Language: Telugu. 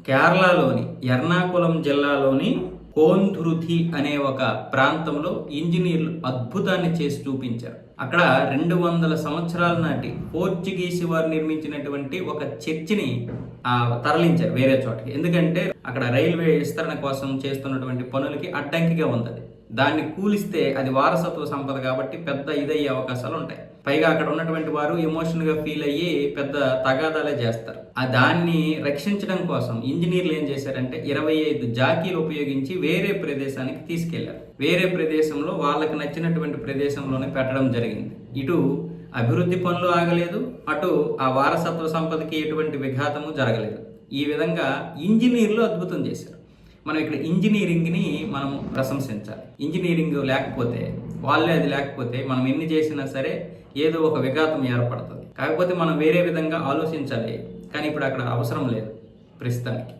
కేరళలోని ఎర్నాకుళం జిల్లాలోని కోంధురుథి అనే ఒక ప్రాంతంలో ఇంజనీర్లు అద్భుతాన్ని చేసి చూపించారు. అక్కడ 200 సంవత్సరాల నాటి పోర్చుగీసు వారు నిర్మించినటువంటి ఒక చర్చిని తరలించారు వేరే చోటకి. ఎందుకంటే అక్కడ రైల్వే విస్తరణ కోసం చేస్తున్నటువంటి పనులకి అడ్డంకిగా ఉంది. దాన్ని కూలిస్తే అది వారసత్వ సంపద కాబట్టి పెద్ద ఇదయ్యే అవకాశాలు ఉంటాయి. పైగా అక్కడ ఉన్నటువంటి వారు ఎమోషన్గా ఫీల్ అయ్యి పెద్ద తగాదాలే చేస్తారు. దాన్ని రక్షించడం కోసం ఇంజనీర్లు ఏం చేశారంటే 25 జాకీలు ఉపయోగించి వేరే ప్రదేశానికి తీసుకెళ్లారు. వేరే ప్రదేశంలో వాళ్ళకి నచ్చినటువంటి ప్రదేశంలోనే పెట్టడం జరిగింది. ఇటు అభివృద్ధి పనులు ఆగలేదు, అటు ఆ వారసత్వ సంపదకి ఎటువంటి విఘాతము జరగలేదు. ఈ విధంగా ఇంజనీర్లు అద్భుతం చేశారు. మనం ఇక్కడ ఇంజనీరింగ్ని మనం ప్రశంసించాలి. ఇంజనీరింగ్ లేకపోతే అది లేకపోతే మనం ఎన్ని చేసినా సరే ఏదో ఒక విఘాతం ఏర్పడుతుంది. కాకపోతే మనం వేరే విధంగా ఆలోచించాలి. కానీ ఇప్పుడు అక్కడ అవసరం లేదు ప్రస్తుతానికి.